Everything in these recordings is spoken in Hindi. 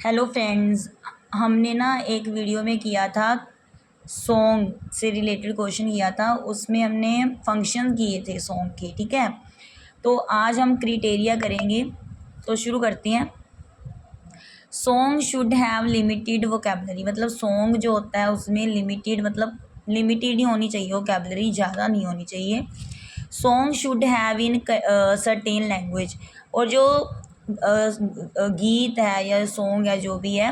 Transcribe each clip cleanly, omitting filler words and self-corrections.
हेलो फ्रेंड्स, हमने ना एक वीडियो में किया था सॉन्ग से रिलेटेड क्वेश्चन किया था। उसमें हमने फंक्शन किए थे सॉन्ग के। ठीक है, तो आज हम क्राइटेरिया करेंगे। तो शुरू करते हैं। Song should have limited vocabulary, मतलब सॉन्ग जो होता है उसमें लिमिटेड मतलब लिमिटेड ही होनी चाहिए, वोकेबलरी ज़्यादा नहीं होनी चाहिए। Song should have in certain language, और जो गीत है या सॉन्ग है जो भी है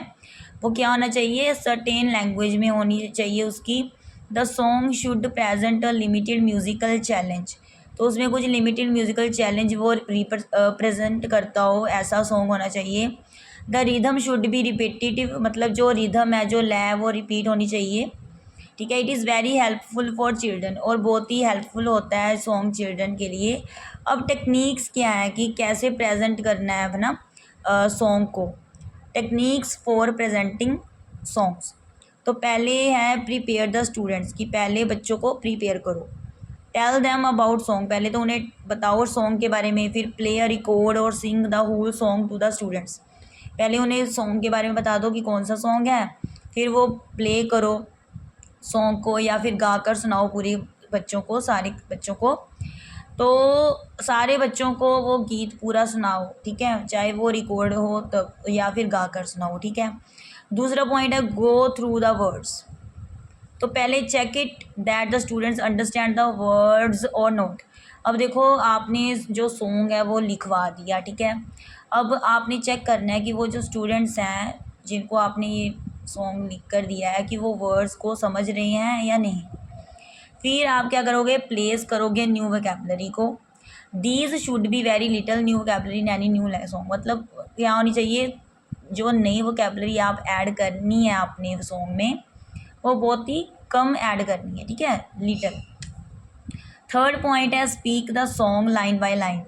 वो क्या होना चाहिए, सर्टेन लैंग्वेज में होनी चाहिए उसकी। The song should present a limited musical challenge, तो उसमें कुछ लिमिटेड म्यूज़िकल चैलेंज वो प्रेजेंट करता हो, ऐसा सॉन्ग होना चाहिए। The rhythm should be repetitive, मतलब जो रिदम है जो लय वो रिपीट होनी चाहिए। ठीक है, it is very helpful for children, और बहुत ही हेल्पफुल होता है सॉन्ग चिल्ड्रन के लिए। अब टेक्निक्स क्या है कि कैसे प्रेजेंट करना है अपना सॉन्ग को। टेक्निक्स फॉर प्रेजेंटिंग सॉन्ग्स, तो पहले है प्रिपेयर द स्टूडेंट्स, कि पहले बच्चों को प्रिपेयर करो। टेल देम अबाउट सॉन्ग, पहले तो उन्हें बताओ सॉन्ग के बारे में। फिर play a record or sing the whole song to the students, पहले उन्हें सॉन्ग के बारे में बता दो कि कौन सा सॉन्ग है, फिर वो प्ले करो सॉन्ग को या फिर गाकर सुनाओ पूरे बच्चों को, सारे बच्चों को। तो सारे बच्चों को वो गीत पूरा सुनाओ, ठीक है, चाहे वो रिकॉर्ड हो तब या फिर गाकर सुनाओ। ठीक है, दूसरा पॉइंट है गो थ्रू द वर्ड्स, तो पहले check it that the students understand the words और नोट। अब देखो आपने जो सॉन्ग है वो लिखवा दिया, ठीक है, अब आपने चेक करना है कि वो जो स्टूडेंट्स हैं जिनको आपने ये सॉन्ग लिख कर दिया है कि वो वर्ड्स को समझ रहे हैं या नहीं। फिर आप क्या करोगे, प्लेस करोगे न्यू वोकेबलरी को। These should be very little new vocabulary in any new song, मतलब क्या होनी चाहिए, जो नई वोकेबलरी आप ऐड करनी है अपने सॉन्ग में वो बहुत ही कम ऐड करनी है। ठीक है, लिटल। थर्ड पॉइंट है speak the song line by line.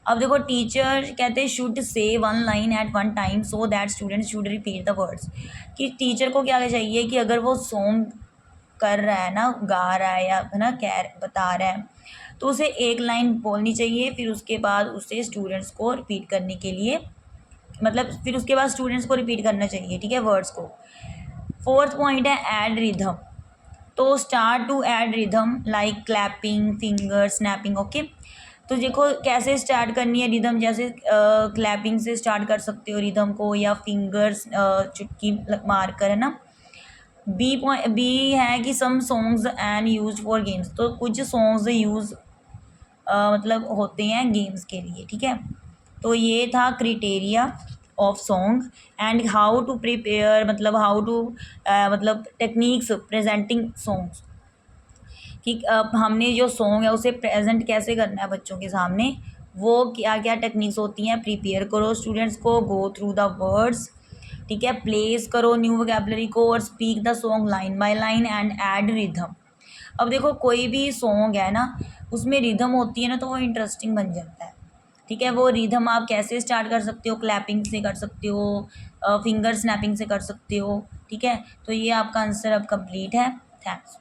अब देखो टीचर कहते हैं should say one line at one time so that student should repeat the words, कि टीचर को क्या चाहिए कि अगर वो सॉन्ग कर रहा है ना, गा रहा है या है ना कह बता रहा है, तो उसे एक लाइन बोलनी चाहिए, फिर उसके बाद उसे स्टूडेंट्स को रिपीट करने के लिए, मतलब फिर उसके बाद स्टूडेंट्स को रिपीट करना चाहिए, ठीक है, वर्ड्स को। फोर्थ पॉइंट है ऐड रिदम, तो start to add rhythm like clapping finger snapping. Okay, तो देखो कैसे स्टार्ट करनी है रिदम, जैसे क्लैपिंग से स्टार्ट कर सकते हो रिदम को, या फिंगर्स चुटकी मार कर, है ना। बी है कि some songs and use for games, तो कुछ सॉन्ग्स यूज़ मतलब होते हैं गेम्स के लिए। ठीक है, तो ये था criteria of song and how to prepare, मतलब हाउ टू मतलब टेक्निक्स प्रेजेंटिंग सॉन्ग्स, कि हमने जो सॉन्ग है उसे प्रेजेंट कैसे करना है बच्चों के सामने, वो क्या क्या टेक्निक्स होती हैं। प्रिपेयर करो स्टूडेंट्स को, गो थ्रू द वर्ड्स, ठीक है, प्लेस करो न्यू वोकेबलरी को, और speak the song line by line and add rhythm. अब देखो कोई भी सॉन्ग है ना उसमें रिदम होती है ना, तो वो इंटरेस्टिंग बन जाता है। ठीक है, वो रिदम आप कैसे स्टार्ट कर सकते हो, क्लैपिंग से कर सकते हो, फिंगर स्नैपिंग से कर सकते हो। ठीक है, तो ये आपका आंसर अब कंप्लीट है। थैंक्स।